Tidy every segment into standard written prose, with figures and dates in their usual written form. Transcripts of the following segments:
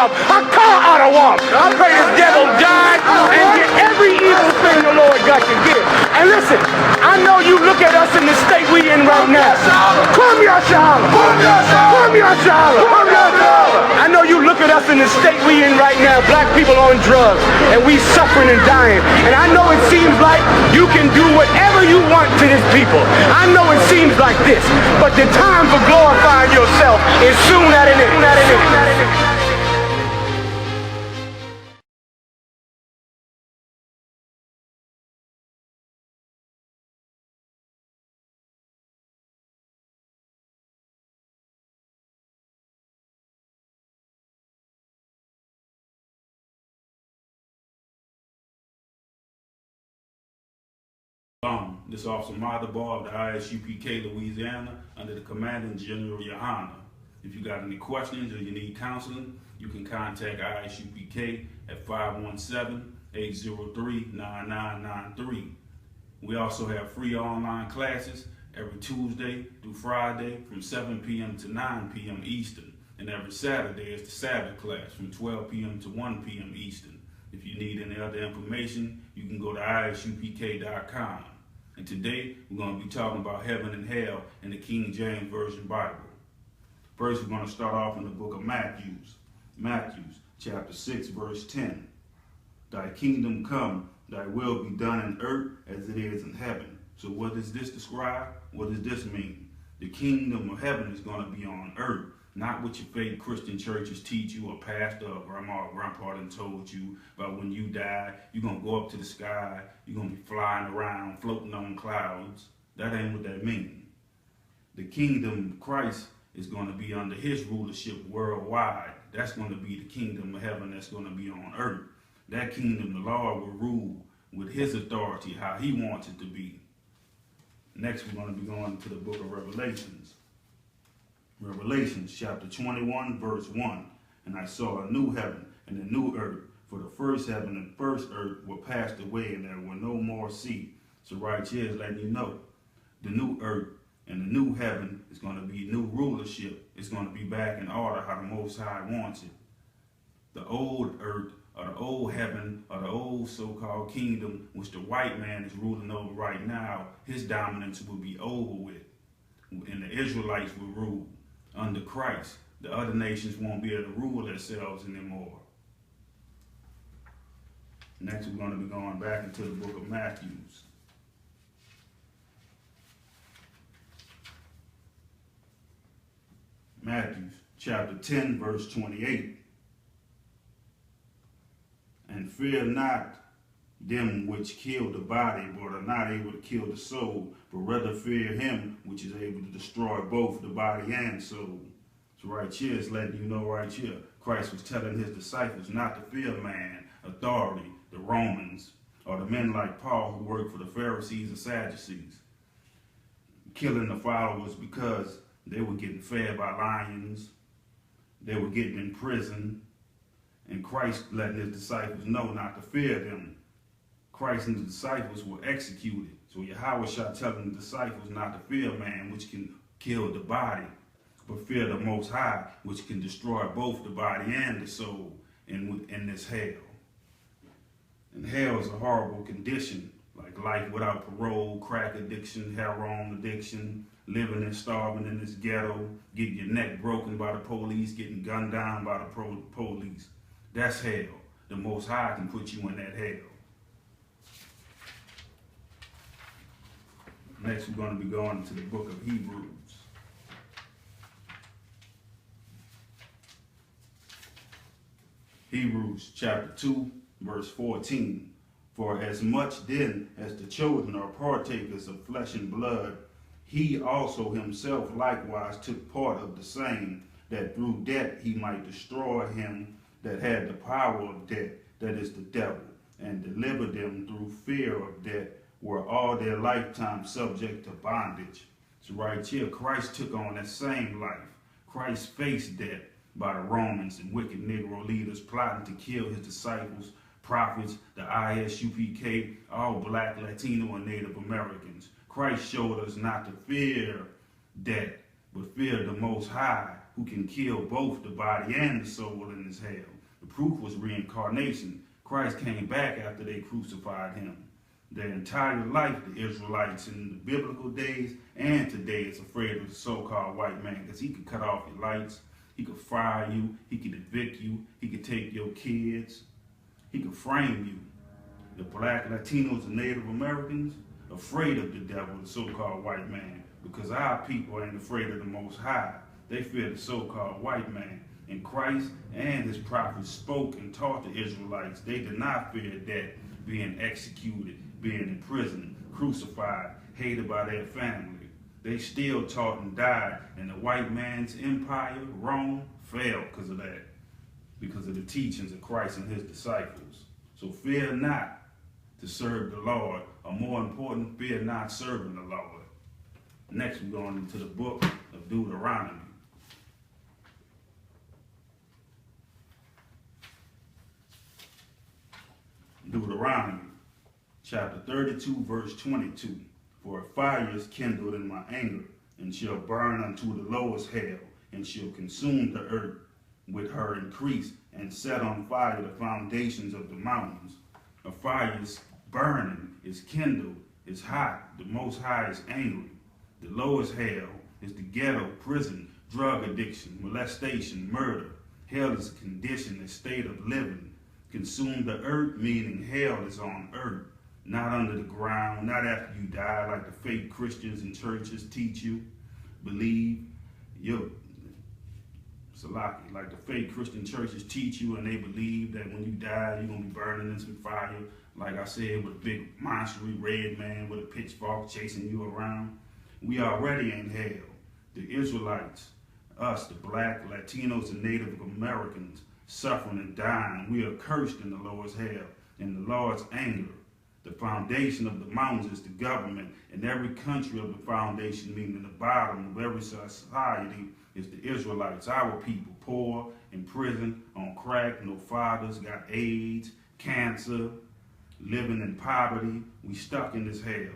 Shalom. I pray this devil die and get every evil thing the Lord got to give. And listen, I know you look at us in the state we in right now. Come here, Shalom. Come here, Shalom. I know you look at us in the state we in right now. Black people on drugs, and we suffering and dying. And I know it seems like you can do whatever you want to this people. I know it seems like this, but the time for glorifying yourself is soon at an end. This is Officer Motherbar of the I.S.U.P.K. Louisiana under the commanding Gen.YAHANNA. If you got any questions or you need counseling, you can contact I.S.U.P.K. at 517-803-9993. We also have free online classes every Tuesday through Friday from 7 p.m. to 9 p.m. Eastern. And every Saturday is the Sabbath class from 12 p.m. to 1 p.m. Eastern. If you need any other information, you can go to ISUPK.com. And today, we're going to be talking about heaven and hell in the King James Version Bible. First, we're going to start off in the book of Matthew. Matthew, chapter 6, verse 10. Thy kingdom come, thy will be done in earth as it is in heaven. So what does this describe? What does this mean? The kingdom of heaven is going to be on earth. Not what your fake Christian churches teach you, or pastor or grandma or grandpa done told you about when you die, you're going to go up to the sky, you're going to be flying around, floating on clouds. That ain't what that means. The kingdom of Christ is going to be under his rulership worldwide. That's going to be the kingdom of heaven that's going to be on earth. That kingdom, the Lord will rule with his authority, how he wants it to be. Next, we're going to be going to the book of Revelations. Revelation chapter 21 verse 1. And I saw a new heaven and a new earth, for the first heaven and first earth were passed away, and there were no more sea. So right here is letting you know the new earth and the new heaven is going to be new rulership. It's going to be back in order how the Most High wants it. The old earth or the old heaven or the old so-called kingdom, which the white man is ruling over right now, his dominance will be over with, and the Israelites will rule under Christ. The other nations won't be able to rule themselves anymore. Next, we're going to be going back into the book of Matthew. Matthew chapter 10 verse 28. And fear not them which kill the body, but are not able to kill the soul, but rather fear him which is able to destroy both the body and soul. So right here is letting you know right here, Christ was telling his disciples not to fear man, authority, the Romans, or the men like Paul who worked for the Pharisees and Sadducees, killing the followers because they were getting fed by lions, they were getting in prison, and Christ letting his disciples know not to fear them. Christ and the disciples were executed. So Yahweh shall telling the disciples not to fear man, which can kill the body, but fear the Most High, which can destroy both the body and the soul in this hell. And hell is a horrible condition, like life without parole, crack addiction, heroin addiction, living and starving in this ghetto, getting your neck broken by the police, getting gunned down by the police. That's hell. The Most High can put you in that hell. Next, we're going to be going to the book of Hebrews. Hebrews chapter 2, verse 14. For as much then as the children are partakers of flesh and blood, he also himself likewise took part of the same, that through death he might destroy him that had the power of death, that is the devil, and deliver them through fear of death, were all their lifetime subject to bondage. So right here, Christ took on that same life. Christ faced death by the Romans and wicked Negro leaders plotting to kill his disciples, prophets, the I.S.U.P.K, all black, Latino, and Native Americans. Christ showed us not to fear death, but fear the Most High, who can kill both the body and the soul in his hell. The proof was reincarnation. Christ came back after they crucified him. Their entire life, the Israelites in the biblical days and today is afraid of the so-called white man because he could cut off your lights, he could fire you, he could evict you, he could take your kids, he could frame you. The black, Latinos, and Native Americans afraid of the devil, the so-called white man, because our people ain't afraid of the Most High. They fear the so-called white man. And Christ and his prophets spoke and taught the Israelites. They did not fear death, being executed, being imprisoned, crucified, hated by their family. They still taught and died, and the white man's empire, Rome, fell because of that, because of the teachings of Christ and his disciples. So fear not to serve the Lord, or more important, fear not serving the Lord. Next, we're going into the book of Deuteronomy. Deuteronomy, chapter 32, verse 22. For a fire is kindled in my anger, and shall burn unto the lowest hell, and shall consume the earth with her increase, and set on fire the foundations of the mountains. A fire is burning, is kindled, is hot. The Most High is angry. The lowest hell is the ghetto, prison, drug addiction, molestation, murder. Hell is a condition, a state of living. Consume the earth, meaning hell is on earth, not under the ground, not after you die like the fake Christians and churches teach you. Believe like the fake Christian churches teach you, and they believe that when you die, you're going to be burning in some fire, like I said, with a big monstery red man with a pitchfork chasing you around. We already in hell. The Israelites, us, the black, Latinos, and Native Americans, suffering and dying. We are cursed in the lowest hell, in the Lord's anger. The foundation of the mountains is the government, and every country of the foundation, meaning the bottom of every society, is the Israelites, our people, poor, in prison, on crack, no fathers, got AIDS, cancer, living in poverty. We stuck in this hell.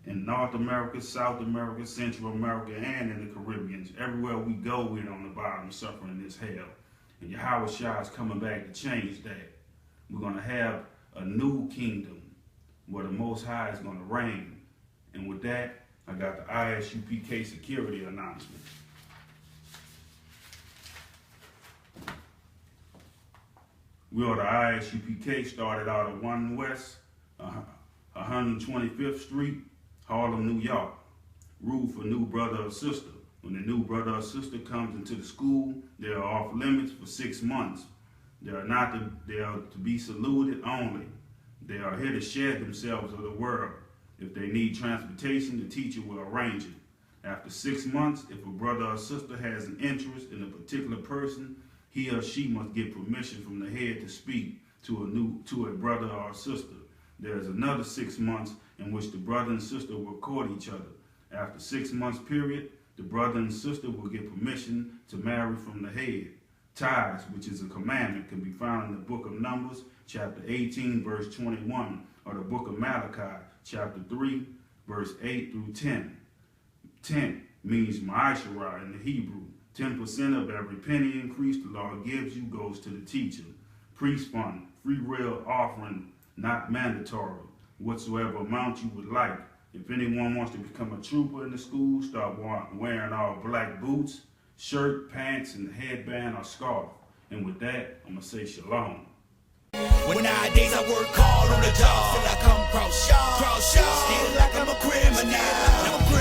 In North America, South America, Central America, and in the Caribbean. Everywhere we go, we're on the bottom suffering this hell. And Yahweh Shah is coming back to change that. We're going to have a new kingdom where the Most High is going to reign. And with that, I got the I.S.U.P.K security announcement. We are the I.S.U.P.K started out at 1 West, 125th Street, Harlem, New York. Rule for new brother or sister. When the new brother or sister comes into the school, they are off limits for 6 months. They are to be saluted only. They are here to share themselves with the world. If they need transportation, the teacher will arrange it. After 6 months, if a brother or sister has an interest in a particular person, he or she must get permission from the head to speak to a brother or a sister. There is another 6 months in which the brother and sister will court each other. After 6 months period, the brother and sister will get permission to marry from the head. Tithes, which is a commandment, can be found in the book of Numbers, chapter 18, verse 21, or the book of Malachi, chapter 3, verse 8 through 10. 10 means ma'asherah in the Hebrew. 10% of every penny increase the Lord gives you goes to the teacher. Priest fund, free will offering, not mandatory. Whatsoever amount you would like. If anyone wants to become a trooper in the school, start wearing all black boots, shirt, pants, and headband or scarf. And with that, I'm going to say shalom. When nowadays I work hard on the job, till I come cross y'all, still like I'm a criminal.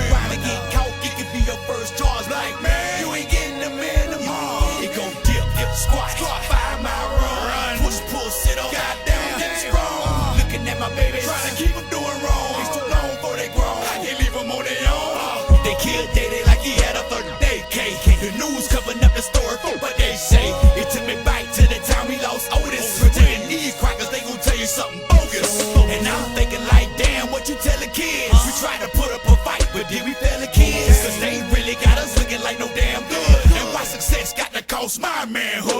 Trying to get caught, it could be your first charge. Like, man, you ain't getting a minimum. It gon' dip, squat, 5 mile run, push, pull, sit up, goddamn, get strong. Looking at my baby, trying to keep them doing wrong. It's too long before they grown, I can't leave them on their own. They killed Daddy like he had a 30-day case. The news covering up the story for what they say. It took me back to the time we lost Otis. Pretend these crackers, they gon' tell you something bogus. And I'm thinking like, damn, what you tell the kids? We try to put up a fight, but did we fail the kids? Cause they really got us looking like no damn good. And why success got to cost my manhood?